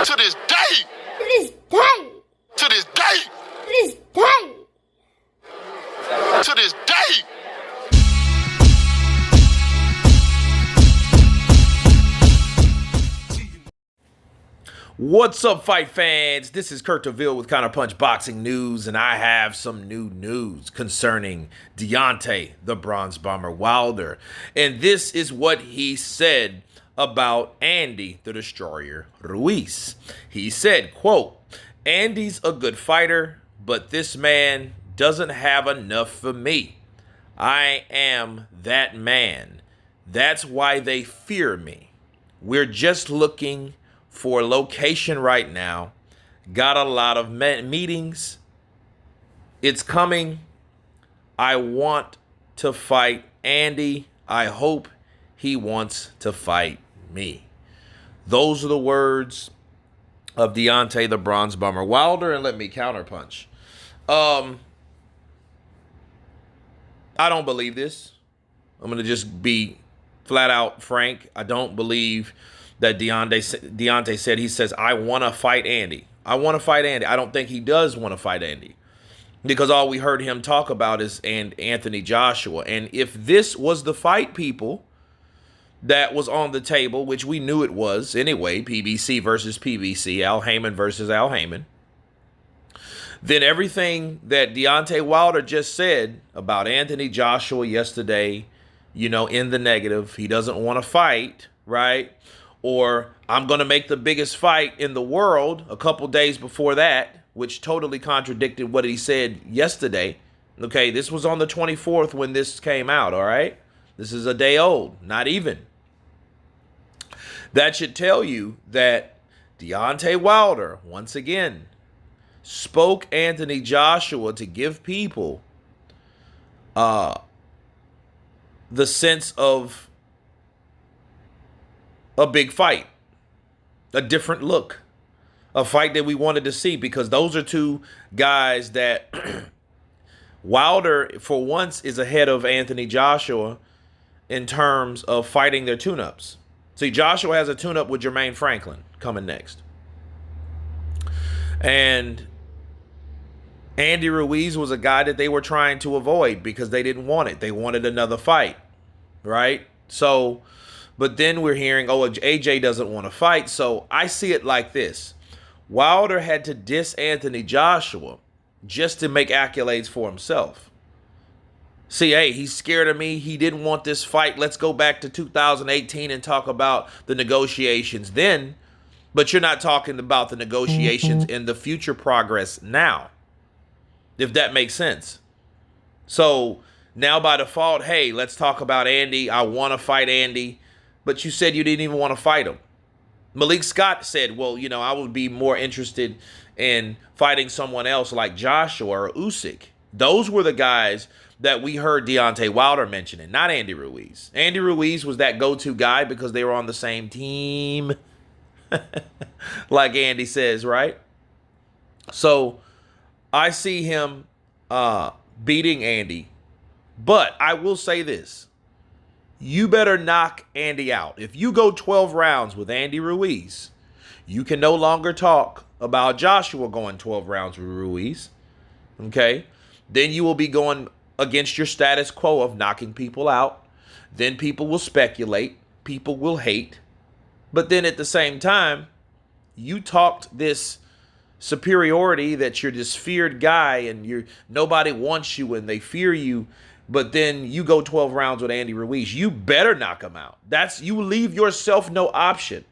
To this day. To this day. To this day. To this day. To this day. What's up, fight fans? This is Kurt DeVille with Counterpunch Boxing News, and I have some new news concerning Deontay, the Bronze Bomber Wilder. And this is what he said about Andy, the Destroyer Ruiz. He said, quote, "Andy's a good fighter, but this man doesn't have enough for me. I am that man. That's why they fear me. We're just looking for location right now. Got a lot of meetings. It's coming. I want to fight Andy. I hope he wants to fight me." Those are the words of Deontay, the Bronze Bomber Wilder, and let me counterpunch. I don't believe this. I'm going to just be flat out frank. I don't believe that Deontay said. He says, I want to fight Andy. I want to fight Andy. I don't think he does want to fight Andy, because all we heard him talk about is Anthony Joshua. And if this was the fight, people, that was on the table, which we knew it was anyway, PBC versus PBC, Al Heyman versus Al Heyman, then everything that Deontay Wilder just said about Anthony Joshua yesterday, in the negative, he doesn't want to fight, right? Or I'm going to make the biggest fight in the world a couple days before that, which totally contradicted what he said yesterday. Okay, this was on the 24th when this came out, all right? This is a day old, not even. That should tell you that Deontay Wilder, once again, spoke Anthony Joshua to give people the sense of a big fight, a different look, a fight that we wanted to see, because those are two guys that Wilder, for once, is ahead of Anthony Joshua in terms of fighting their tune-ups. See, Joshua has a tune-up with Jermaine Franklin coming next. And Andy Ruiz was a guy that they were trying to avoid because they didn't want it. They wanted another fight, right? So, but then we're hearing, oh, AJ doesn't want to fight. So I see it like this. Wilder had to diss Anthony Joshua just to make accolades for himself. See, hey, he's scared of me. He didn't want this fight. Let's go back to 2018 and talk about the negotiations then. But you're not talking about the negotiations in the future progress now, if that makes sense. So now by default, hey, let's talk about Andy. I want to fight Andy. But you said you didn't even want to fight him. Malik Scott said, well, I would be more interested in fighting someone else like Joshua or Usyk. Those were the guys that we heard Deontay Wilder mentioning, not Andy Ruiz. Andy Ruiz was that go-to guy because they were on the same team, like Andy says, right? So I see him beating Andy. But I will say this. You better knock Andy out. If you go 12 rounds with Andy Ruiz, you can no longer talk about Joshua going 12 rounds with Ruiz. Okay? Then you will be going against your status quo of knocking people out. Then people will speculate. People will hate. But then at the same time, you talked this superiority that you're this feared guy and nobody wants you and they fear you. But then you go 12 rounds with Andy Ruiz. You better knock him out. You leave yourself no option.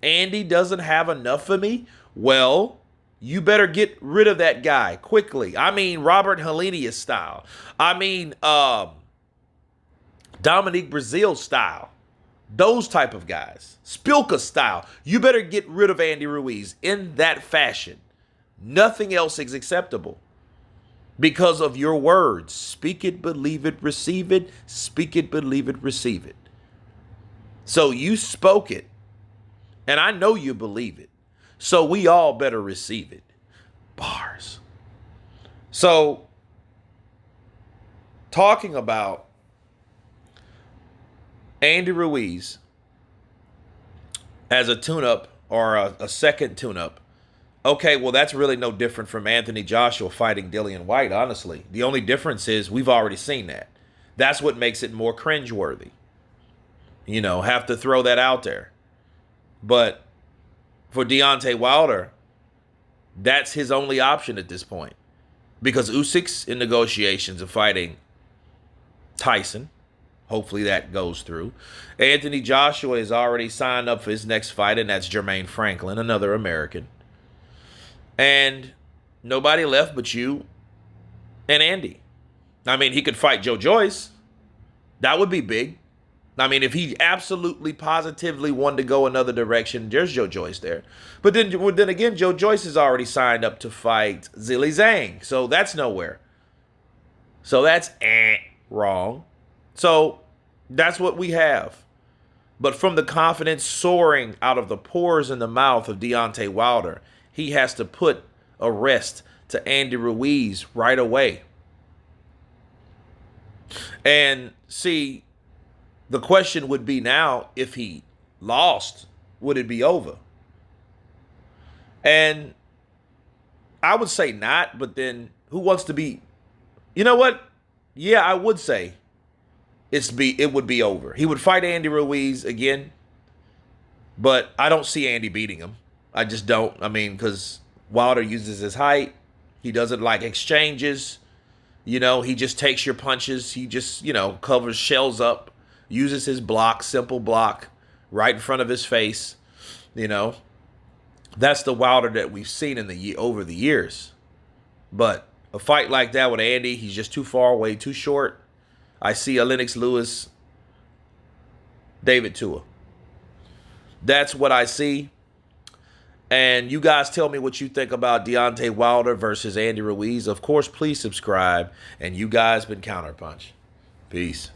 Andy doesn't have enough for me? Well, you better get rid of that guy quickly. I mean, Robert Helenius style. I mean, Dominique Brazil style. Those type of guys. Spilka style. You better get rid of Andy Ruiz in that fashion. Nothing else is acceptable. Because of your words. Speak it, believe it, receive it. Speak it, believe it, receive it. So you spoke it. And I know you believe it. So we all better receive it. Bars. So, talking about Andy Ruiz as a tune-up or a second tune-up. Okay, well, that's really no different from Anthony Joshua fighting Dillian White, honestly. The only difference is we've already seen that. That's what makes it more cringeworthy. You know, have to throw that out there. But for Deontay Wilder, that's his only option at this point. Because Usyk's in negotiations of fighting Tyson. Hopefully that goes through. Anthony Joshua is already signed up for his next fight, and that's Jermaine Franklin, another American. And nobody left but you and Andy. I mean, he could fight Joe Joyce. That would be big. I mean, if he absolutely, positively wanted to go another direction, there's Joe Joyce there. But then again, Joe Joyce is already signed up to fight Zhilei Zhang. So that's nowhere. So that's wrong. So that's what we have. But from the confidence soaring out of the pores in the mouth of Deontay Wilder, he has to put a rest to Andy Ruiz right away. And see, the question would be now, if he lost, would it be over? And I would say not, but then who wants to be? You know what? Yeah, I would say it would be over. He would fight Andy Ruiz again, but I don't see Andy beating him. I just don't. I mean, because Wilder uses his height. He doesn't like exchanges. You know, he just takes your punches. He just, covers, shells up, uses his block, simple block, right in front of his face. That's the Wilder that we've seen over the years. But a fight like that with Andy, he's just too far away, too short. I see a Lennox Lewis, David Tua. That's what I see. And you guys tell me what you think about Deontay Wilder versus Andy Ruiz. Of course, please subscribe. And you guys been Counterpunch. Peace.